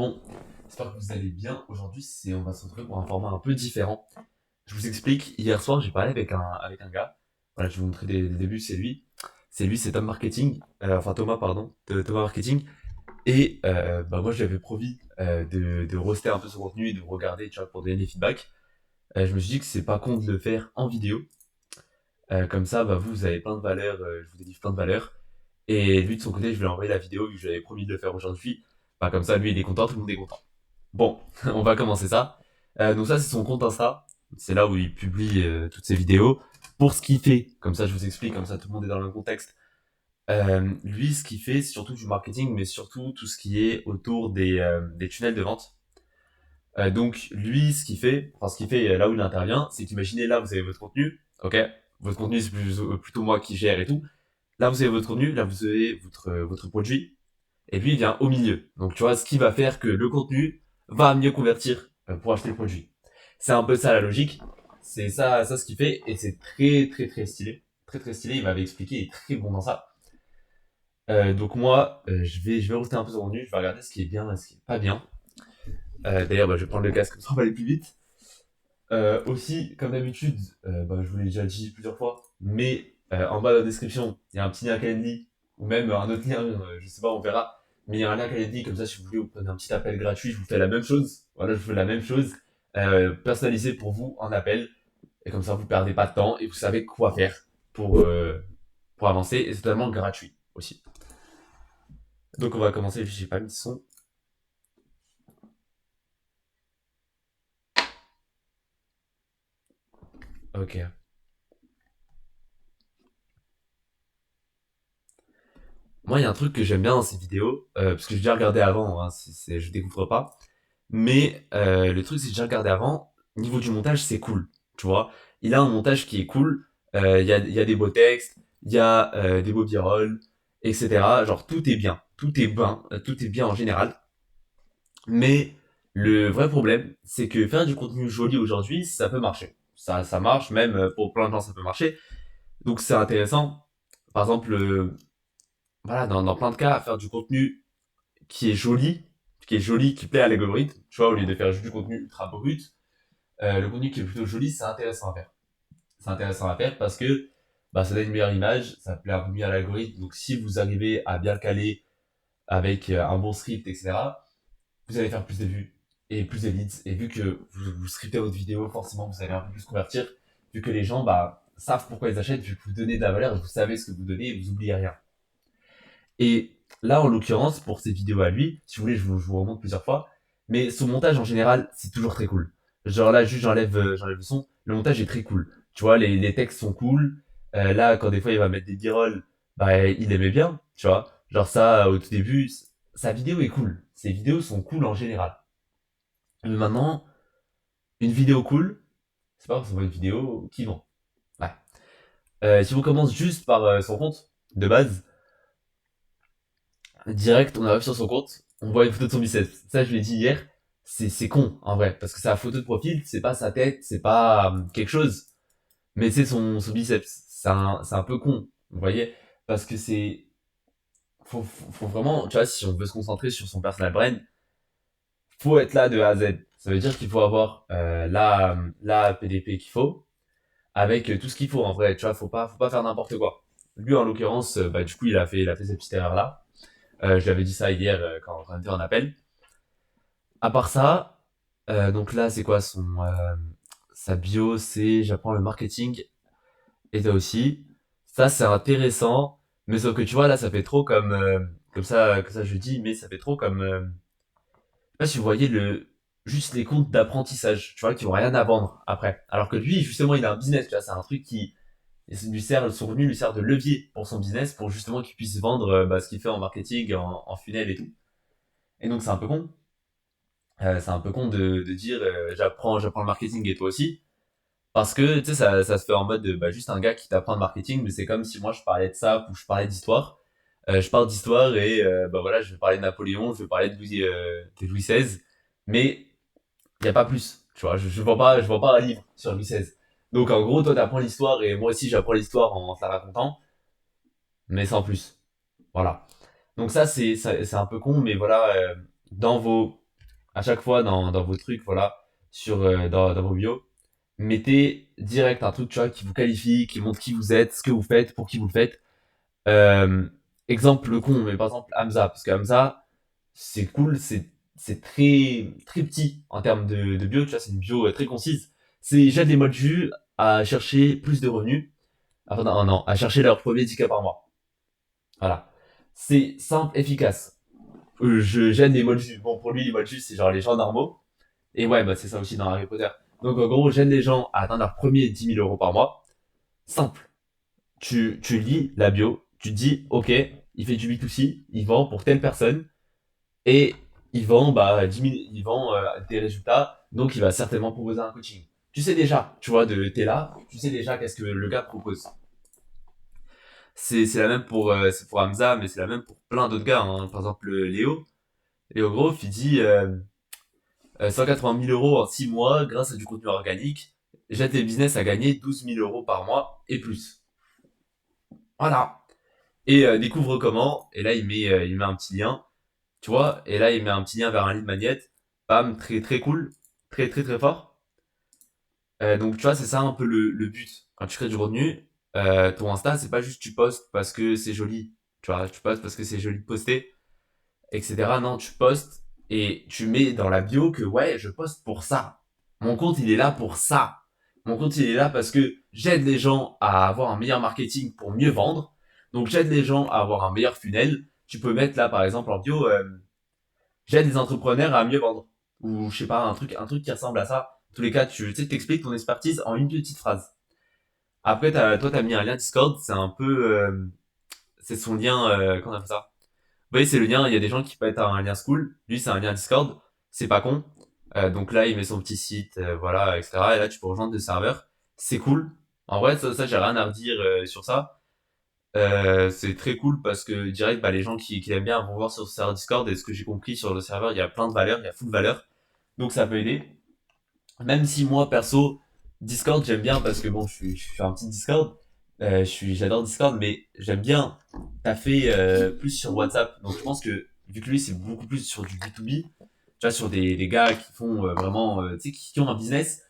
Bon, j'espère que vous allez bien. Aujourd'hui, on va se retrouver pour un format un peu différent. Je vous explique, hier soir, j'ai parlé avec un gars. Voilà, je vais vous montrer des débuts, c'est lui. C'est Tom Marketing, enfin Thomas, pardon, de Thomas Marketing. Et moi, je lui avais promis de roaster un peu son contenu et de regarder, tu vois, pour donner des feedbacks. Je me suis dit que c'est pas con de le faire en vidéo. Comme ça, vous avez plein de valeurs, je vous délivre plein de valeurs. Et lui, de son côté, je vais lui envoyer la vidéo, vu que je lui avais promis de le faire aujourd'hui. Comme ça, lui, il est content, tout le monde est content. Bon, on va commencer ça. Donc ça, c'est son compte Insta. C'est là où il publie toutes ses vidéos. Pour ce qu'il fait, comme ça je vous explique, comme ça tout le monde est dans le contexte. Lui, ce qu'il fait, c'est surtout du marketing, mais surtout tout ce qui est autour des tunnels de vente. Donc lui, ce qu'il fait là où il intervient, c'est qu'imaginez là, vous avez votre contenu, ok. Votre contenu, c'est plutôt moi qui gère et tout. Là, vous avez votre contenu, là, vous avez votre produit, et lui, il vient au milieu. Donc, tu vois, ce qui va faire que le contenu va mieux convertir pour acheter le produit. C'est un peu ça la logique. C'est ça ce qu'il fait, et c'est très, très, très stylé. Très, très stylé. Il m'avait expliqué, il est très bon dans ça. Donc moi, je vais rester un peu sur contenu, je vais regarder ce qui est bien et ce qui est pas bien. D'ailleurs, je vais prendre le casque comme ça on va aller plus vite. Aussi, comme d'habitude, je vous l'ai déjà dit plusieurs fois, mais en bas de la description, il y a un petit lien Calendly, ou même un autre lien, je sais pas, on verra. Mais il y a un lien Calendly, comme ça, si vous voulez, vous prenez un petit appel gratuit, je vous fais la même chose. Voilà, je vous fais la même chose, personnalisé pour vous en appel. Et comme ça, vous perdez pas de temps et vous savez quoi faire pour, euh, pour avancer. Et c'est totalement gratuit aussi. Donc on va commencer, j'ai pas mis de son. Ok. Moi, il y a un truc que j'aime bien dans ces vidéos, parce que j'ai déjà regardé avant, hein, je découvre pas. Mais le truc, c'est que j'ai regardé avant, niveau du montage, c'est cool. Tu vois, il a un montage qui est cool. Il y a des beaux textes, il y a des beaux b-rolls, etc. Genre, tout est bien. Tout est bien en général. Mais le vrai problème, c'est que faire du contenu joli aujourd'hui, ça peut marcher. Ça marche, même pour plein de gens, ça peut marcher. Donc, c'est intéressant. Par exemple, voilà, dans plein de cas, faire du contenu qui est joli, qui plaît à l'algorithme, tu vois, au lieu de faire juste du contenu ultra brut, le contenu qui est plutôt joli, c'est intéressant à faire. C'est intéressant à faire parce que ça donne une meilleure image, ça plaît un peu mieux à l'algorithme. Donc si vous arrivez à bien le caler avec un bon script, etc., vous allez faire plus de vues et plus de leads. Et vu que vous scriptez votre vidéo, forcément, vous allez un peu plus convertir, vu que les gens savent pourquoi ils achètent, vu que vous donnez de la valeur, vous savez ce que vous donnez et vous oubliez rien. Et là, en l'occurrence, pour ces vidéos à lui, si vous voulez, je vous remonte plusieurs fois, mais son montage en général, c'est toujours très cool. Genre là, juste j'enlève le son, le montage est très cool. Tu vois, les textes sont cool. Là, quand des fois il va mettre des b-rolls, il aimait bien, tu vois. Genre ça, au tout début, sa vidéo est cool. Ses vidéos sont cool en général. Mais maintenant, une vidéo cool, c'est pas forcément une vidéo qui vend. Ouais. Si on commence juste par son compte de base, direct, on arrive sur son compte, on voit une photo de son biceps. Ça, je l'ai dit hier, c'est con, en vrai, parce que sa photo de profil, c'est pas sa tête, c'est pas quelque chose, mais c'est son biceps. C'est un peu con, vous voyez, parce que faut vraiment, tu vois, si on veut se concentrer sur son personal brand, faut être là de A à Z. Ça veut dire qu'il faut avoir la PDP qu'il faut, avec tout ce qu'il faut, en vrai, tu vois, faut pas faire n'importe quoi. Lui, en l'occurrence, du coup, il a fait cette petite erreur-là. Je lui avais dit ça hier quand on était en appel. À part ça, donc là, c'est quoi sa bio? C'est j'apprends le marketing et toi aussi. Ça, c'est intéressant, mais sauf que tu vois, là, ça fait trop comme ça je dis, mais ça fait trop comme. Je sais pas si vous voyez juste les comptes d'apprentissage, tu vois, qui ont rien à vendre après. Alors que lui, justement, il a un business, tu vois, c'est un truc qui son revenu lui sert de levier pour son business, pour justement qu'il puisse vendre ce qu'il fait en marketing, en funnel et tout. Et donc, c'est un peu con de dire j'apprends le marketing et toi aussi. Parce que tu sais, ça se fait en mode juste un gars qui t'apprend le marketing, mais c'est comme si moi je parlais de ça ou je parlais d'histoire. Je parle d'histoire et voilà, je vais parler de Napoléon, je vais parler de Louis XVI, mais il n'y a pas plus. Tu vois, je vends pas un livre sur Louis XVI. Donc en gros, toi t'apprends l'histoire et moi aussi j'apprends l'histoire en te la racontant, mais sans plus. Voilà. Donc ça, c'est un peu con, mais voilà, dans vos à chaque fois dans vos trucs, voilà, dans vos bios, mettez direct un truc, tu vois, qui vous qualifie, qui montre qui vous êtes, ce que vous faites, pour qui vous le faites. Euh, Exemple con, mais par exemple Hamza, parce que Hamza, c'est cool, c'est très petit en termes de bio, tu vois, c'est une bio très concise. C'est j'aide les modes jus à chercher plus de revenus, enfin non, à chercher leur premier 10K par mois. Voilà. C'est simple, efficace. Je gêne les modes jus. Bon, pour lui, les modes jus, c'est genre les gens normaux. Et ouais, bah c'est ça aussi dans Harry Potter. Donc en gros, j'aide les gens à atteindre leur premier 10 000 € par mois. Simple. Tu lis la bio, tu te dis, ok, il fait du B2C, il vend pour telle personne, et il vend, bah, 10 000, il vend des résultats, donc il va certainement proposer un coaching. Tu sais déjà, tu vois, t'es là, tu sais déjà qu'est-ce que le gars propose. C'est la même c'est pour Hamza, mais c'est la même pour plein d'autres gars, hein. Par exemple, Léo Groff, il dit 180 000 € en 6 mois grâce à du contenu organique. J'aide les business à gagner 12 000 € par mois et plus. Voilà. Et découvre comment. Et là, il met un petit lien, tu vois. Et là, il met un petit lien vers un lead magnet. Bam, très très cool, très très très fort. Donc, tu vois, c'est ça un peu le but. Quand tu crées du contenu, ton Insta, c'est pas juste tu postes parce que c'est joli. Tu vois, tu postes parce que c'est joli de poster, etc. Non, tu postes et tu mets dans la bio que ouais, je poste pour ça. Mon compte, il est là pour ça. Mon compte, il est là parce que j'aide les gens à avoir un meilleur marketing pour mieux vendre. Donc, j'aide les gens à avoir un meilleur funnel. Tu peux mettre là, par exemple, en bio, j'aide les entrepreneurs à mieux vendre. Ou, je sais pas, un truc qui ressemble à ça. En tous les cas, tu sais, t'expliques ton expertise en une petite phrase. Après, toi, t'as mis un lien Discord. C'est un peu, c'est son lien, comment on appelle ça? Vous voyez, c'est le lien, il y a des gens qui peuvent être un lien school, lui c'est un lien Discord, c'est pas con. Donc là, il met son petit site, voilà, etc. Et là, tu peux rejoindre le serveur. C'est cool. En vrai, ça j'ai rien à redire sur ça. C'est très cool parce que direct, bah, les gens qui aiment bien vont voir sur le serveur Discord. Et ce que j'ai compris sur le serveur, il y a plein de valeurs, il y a full de valeurs. Donc ça peut aider. Même si moi, perso, Discord, j'aime bien parce que bon, je suis un petit Discord. J'adore Discord, mais j'aime bien taffer plus sur WhatsApp. Donc je pense que, vu que lui, c'est beaucoup plus sur du B2B, tu vois, sur des gars qui font vraiment, tu sais, qui ont un business,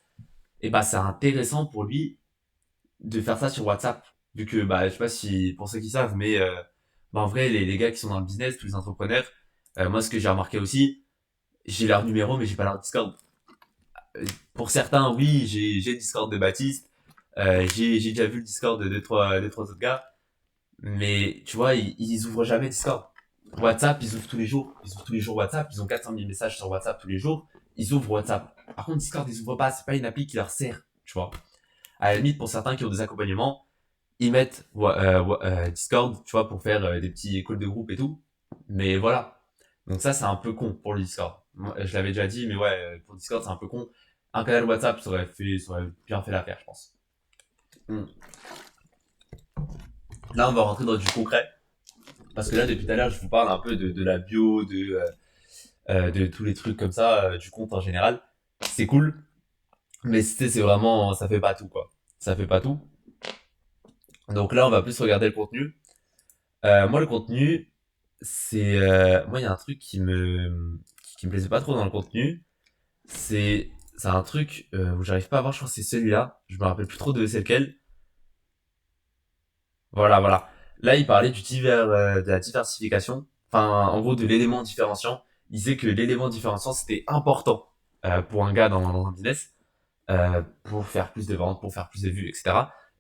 et bah, c'est intéressant pour lui de faire ça sur WhatsApp. Vu que, bah, je sais pas si, pour ceux qui savent, mais bah, en vrai, les gars qui sont dans le business, tous les entrepreneurs, moi, ce que j'ai remarqué aussi, j'ai leur numéro, mais j'ai pas leur Discord. Pour certains, oui, j'ai le Discord de Baptiste. J'ai déjà vu le Discord de deux, trois autres gars. Mais tu vois, ils ouvrent jamais Discord. WhatsApp, ils ouvrent tous les jours. Ils ouvrent tous les jours WhatsApp. Ils ont 400 000 messages sur WhatsApp tous les jours. Ils ouvrent WhatsApp. Par contre, Discord, ils ouvrent pas. C'est pas une appli qui leur sert. Tu vois. À la limite, pour certains qui ont des accompagnements, ils mettent Discord, tu vois, pour faire des petits calls de groupe et tout. Mais voilà. Donc ça, c'est un peu con pour le Discord. Moi, je l'avais déjà dit, mais ouais, pour Discord, c'est un peu con. Un canal WhatsApp, ça aurait bien fait l'affaire, je pense. Hmm. Là, on va rentrer dans du concret. Parce que là, depuis tout à l'heure, je vous parle un peu de la bio, de tous les trucs comme ça, du compte en général. C'est cool. Mais c'est vraiment, ça fait pas tout, quoi. Ça fait pas tout. Donc là, on va plus regarder le contenu. Moi, le contenu, moi, il y a un truc qui me plaisait pas trop dans le contenu. C'est un truc où j'arrive pas à voir, je crois que c'est celui-là. Je me rappelle plus trop de c'est lequel. Voilà, voilà. Là, il parlait de la diversification. Enfin, en gros, de l'élément différenciant. Il disait que l'élément différenciant, c'était important pour un gars dans un business, pour faire plus de ventes, pour faire plus de vues, etc.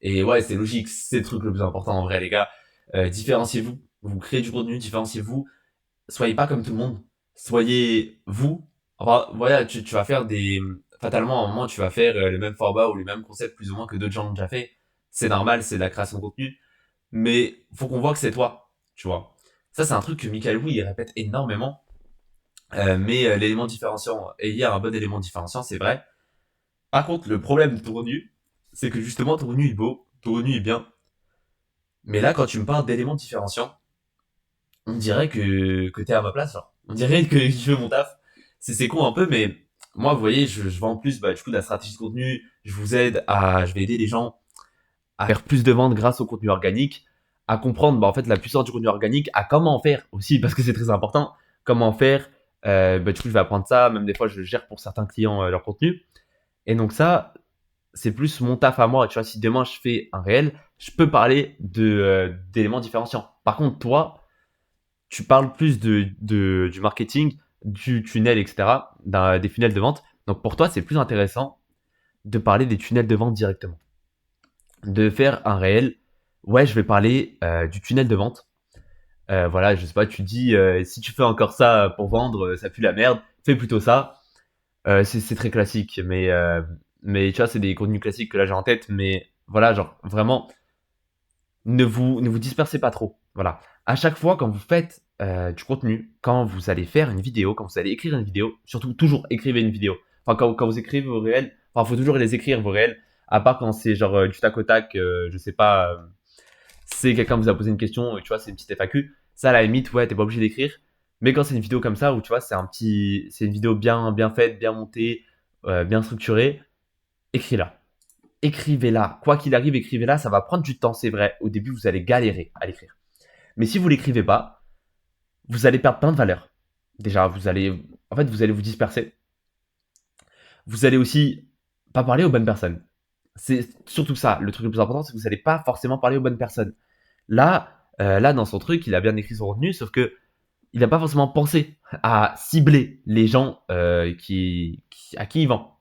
Et ouais, c'est logique, c'est le truc le plus important en vrai, les gars. Différenciez-vous. Vous créez du contenu, différenciez-vous. Soyez pas comme tout le monde. Soyez vous. Enfin, voilà, tu vas faire des... Fatalement, à un moment, tu vas faire le même format ou les mêmes concepts plus ou moins que d'autres gens ont déjà fait. C'est normal, c'est de la création de contenu. Mais faut qu'on voit que c'est toi, tu vois. Ça, c'est un truc que Michael Wu, il répète énormément. Mais l'élément différenciant, et il y a un bon élément différenciant, c'est vrai. Par contre, le problème de ton revenu, c'est que justement, ton revenu est beau, ton revenu est bien. Mais là, quand tu me parles d'éléments différenciants, on dirait que t'es à ma place, genre. On dirait que je fais mon taf. C'est con un peu, mais moi, vous voyez, je vends plus, bah, du coup, de la stratégie de contenu. Je vais aider les gens à faire plus de ventes grâce au contenu organique, à comprendre, bah, en fait, la puissance du contenu organique, à comment faire aussi, parce que c'est très important, comment faire, Bah, du coup, je vais apprendre ça. Même des fois, je gère pour certains clients leur contenu. Et donc ça, c'est plus mon taf à moi. Tu vois, si demain je fais un réel, je peux parler d'éléments différenciants. Par contre, toi, tu parles plus du marketing, du tunnel, etc., des funnels de vente. Donc pour toi, c'est plus intéressant de parler des tunnels de vente directement. De faire un réel. Ouais, je vais parler du tunnel de vente. Voilà, je sais pas, tu dis, si tu fais encore ça pour vendre, ça pue la merde, fais plutôt ça. C'est très classique, mais tu vois, c'est des contenus classiques que là j'ai en tête, mais voilà, genre vraiment, ne vous dispersez pas trop. Voilà. À chaque fois, quand vous faites du contenu, quand vous allez faire une vidéo, quand vous allez écrire une vidéo, surtout toujours écrivez une vidéo. Enfin, quand vous écrivez vos réels, enfin, faut toujours les écrire vos réels, à part quand c'est genre du tac au tac, je sais pas, c'est quelqu'un vous a posé une question, tu vois, c'est une petite FAQ. Ça, à la limite, ouais, t'es pas obligé d'écrire. Mais quand c'est une vidéo comme ça, où tu vois, c'est une vidéo bien faite, bien montée, bien structurée, écris-la. Écrivez-la. Quoi qu'il arrive, écrivez-la. Ça va prendre du temps, c'est vrai. Au début, vous allez galérer à l'écrire. Mais si vous l'écrivez pas, vous allez perdre plein de valeur. Déjà, vous allez vous disperser. Vous allez aussi pas parler aux bonnes personnes. C'est surtout ça. Le truc le plus important, c'est que vous n'allez pas forcément parler aux bonnes personnes. Là, dans son truc, il a bien écrit son contenu, sauf que il n'a pas forcément pensé à cibler les gens à qui il vend.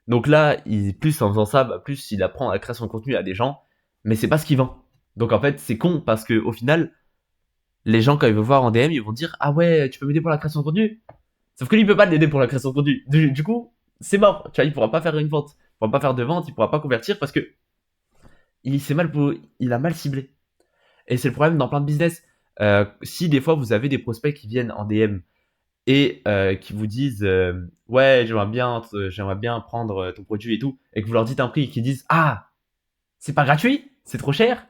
Donc là, plus en faisant ça, bah, plus il apprend à créer son contenu à des gens, mais c'est pas ce qu'il vend. Donc en fait, c'est con parce que au final, les gens quand ils vont voir en DM, ils vont dire ah ouais, tu peux m'aider pour la création de contenu. Sauf que lui, il peut pas l'aider pour la création de contenu. Du coup, c'est mort. Tu vois, il pourra pas faire une vente, il pourra pas faire de vente, il pourra pas convertir parce que il a mal ciblé. Et c'est le problème dans plein de business. Si des fois vous avez des prospects qui viennent en DM et qui vous disent ouais, j'aimerais bien prendre ton produit et tout, et que vous leur dites un prix et qu'ils disent ah, c'est pas gratuit, c'est trop cher,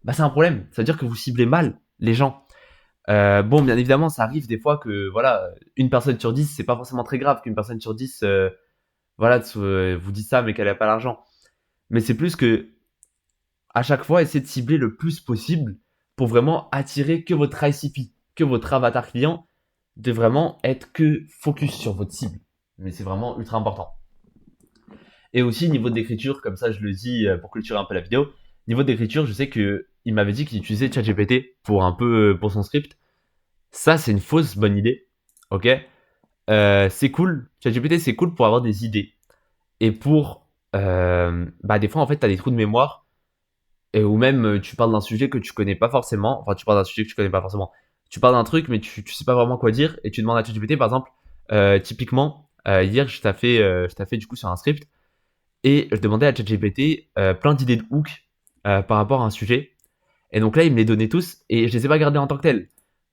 bah c'est un problème. Ça veut dire que vous ciblez mal les gens. Bon, bien évidemment, ça arrive des fois que voilà, une personne sur 10, c'est pas forcément très grave qu'une personne sur 10 voilà, vous dit ça mais qu'elle a pas l'argent. Mais c'est plus que à chaque fois, essayez de cibler le plus possible pour vraiment attirer que votre ICP, que votre avatar client, de vraiment être que focus sur votre cible. Mais c'est vraiment ultra important. Et aussi, niveau d'écriture, comme ça je le dis pour clôturer un peu la vidéo, niveau d'écriture, je sais que il m'avait dit qu'il utilisait ChatGPT pour un peu pour son script. Ça, c'est une fausse bonne idée. Ok. C'est cool. ChatGPT, c'est cool pour avoir des idées. Et pour. Bah, des fois, en fait, tu as des trous de mémoire ou même tu parles d'un sujet que tu connais pas forcément, enfin tu parles d'un sujet que tu connais pas forcément, tu parles d'un truc mais tu sais pas vraiment quoi dire et tu demandes à ChatGPT par exemple, typiquement hier je t'ai fait du coup sur un script et je demandais à ChatGPT plein d'idées de hook par rapport à un sujet et donc là il me les donnait tous et je les ai pas gardés en tant que tels.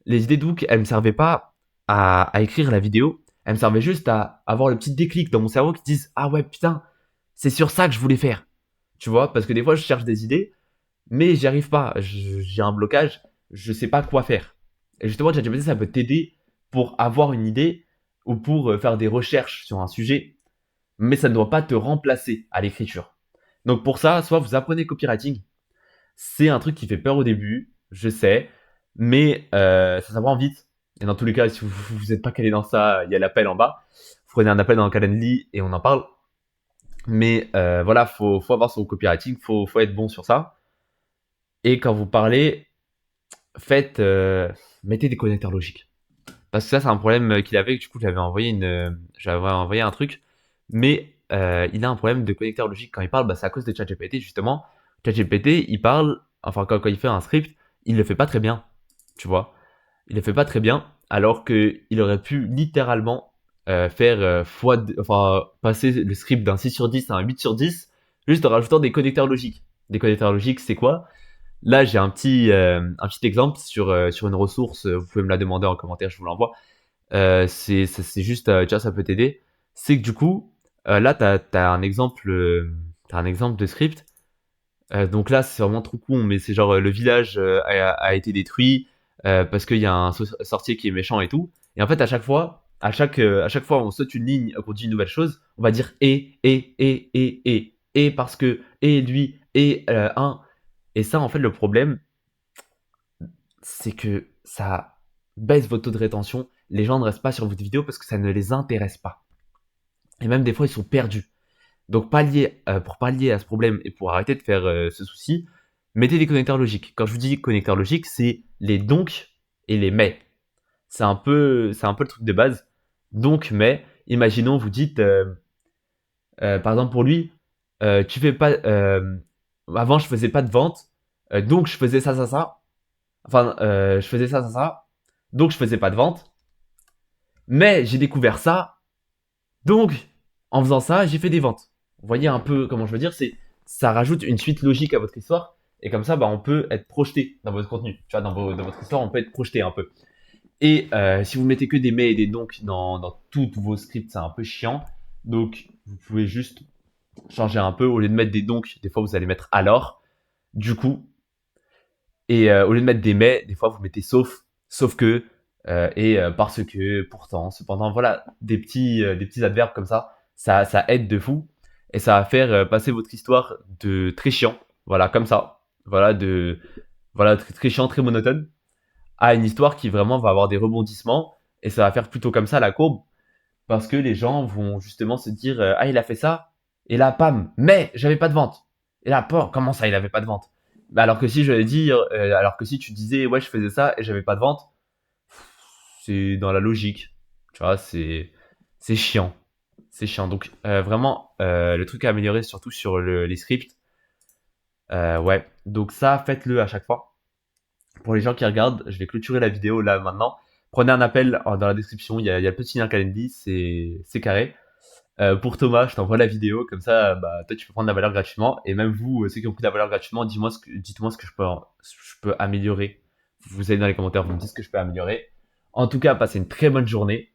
Les idées de hook elles me servaient pas à écrire la vidéo, elles me servaient juste à avoir le petit déclic dans mon cerveau qui disent ah ouais putain c'est sur ça que je voulais faire, tu vois, parce que des fois je cherche des idées mais j'y arrive pas. J'ai un blocage, je sais pas quoi faire. Et justement, ChatGPT, ça peut t'aider pour avoir une idée ou pour faire des recherches sur un sujet, mais ça ne doit pas te remplacer à l'écriture. Donc pour ça, soit vous apprenez copywriting, c'est un truc qui fait peur au début, je sais, mais ça s'apprend vite. Et dans tous les cas, si vous n'êtes pas calé dans ça, il y a l'appel en bas. Vous prenez un appel dans Calendly et on en parle. Mais voilà, faut avoir son copywriting, faut être bon sur ça. Et quand vous parlez, faites, mettez des connecteurs logiques. Parce que ça, c'est un problème qu'il avait. Du coup, j'avais envoyé un truc, mais il a un problème de connecteur logique quand il parle. Bah, c'est à cause de ChatGPT justement. ChatGPT, il parle, enfin quand il fait un script, il le fait pas très bien, tu vois. Il le fait pas très bien, alors que il aurait pu littéralement faire enfin passer le script d'un 6 sur 10 à un 8 sur 10, juste en rajoutant des connecteurs logiques. Des connecteurs logiques, c'est quoi? Là, j'ai un petit exemple sur une ressource. Vous pouvez me la demander en commentaire, je vous l'envoie. C'est juste, tu vois, ça peut t'aider. C'est que du coup, là, t'as un exemple de script. Donc là, c'est vraiment trop con, mais c'est genre le village a été détruit parce qu'il y a un sorcier qui est méchant et tout. Et en fait, à chaque fois, on saute une ligne, qu'on dit une nouvelle chose, on va dire et parce que et lui et un. Et ça, en fait, le problème, c'est que ça baisse votre taux de rétention les gens ne restent pas sur votre vidéo parce que ça ne les intéresse pas. Et même des fois, ils sont perdus. Donc pour pallier à ce problème et pour arrêter de faire ce souci, mettez des connecteurs logiques. Quand je vous dis connecteurs logiques, c'est les donc et les mais. C'est un peu le truc de base. Donc, mais, imaginons, vous dites, par exemple pour lui, tu fais pas, avant je faisais pas de vente, donc je faisais ça, ça, ça. Enfin, je faisais ça, ça, ça. Donc je faisais pas de vente. Mais j'ai découvert ça. Donc, en faisant ça, j'ai fait des ventes. Vous voyez un peu comment je veux dire, ça rajoute une suite logique à votre histoire. Et comme ça, bah, on peut être projeté dans votre contenu. Tu vois, dans votre histoire, on peut être projeté un peu. Et si vous mettez que des mais et des donc dans tous vos scripts, c'est un peu chiant. Donc, vous pouvez juste changer un peu. Au lieu de mettre des donc, des fois, vous allez mettre alors. Du coup, et au lieu de mettre des mais, des fois, vous mettez sauf que, et parce que, pourtant, cependant. Voilà, des petits adverbes comme ça. Ça aide de fou. Et ça va faire passer votre histoire de très chiant. Voilà, comme ça. Voilà, très chiant, très monotone à une histoire qui vraiment va avoir des rebondissements et ça va faire plutôt comme ça la courbe parce que les gens vont justement se dire ah il a fait ça et là pam mais j'avais pas de vente et là comment ça il avait pas de vente. Bah, alors que si tu disais ouais je faisais ça et j'avais pas de vente, c'est dans la logique, tu vois, c'est chiant, c'est chiant. Donc vraiment le truc à améliorer surtout sur les scripts, ouais, donc ça faites-le à chaque fois. Pour les gens qui regardent, je vais clôturer la vidéo là maintenant. Prenez un appel dans la description, il y a le petit lien Calendly, c'est carré. Pour Thomas, je t'envoie la vidéo, comme ça, bah, toi tu peux prendre la valeur gratuitement. Et même vous, ceux qui ont pris la valeur gratuitement, dites-moi ce que je peux améliorer. Vous allez dans les commentaires, vous me dites ce que je peux améliorer. En tout cas, passez une très bonne journée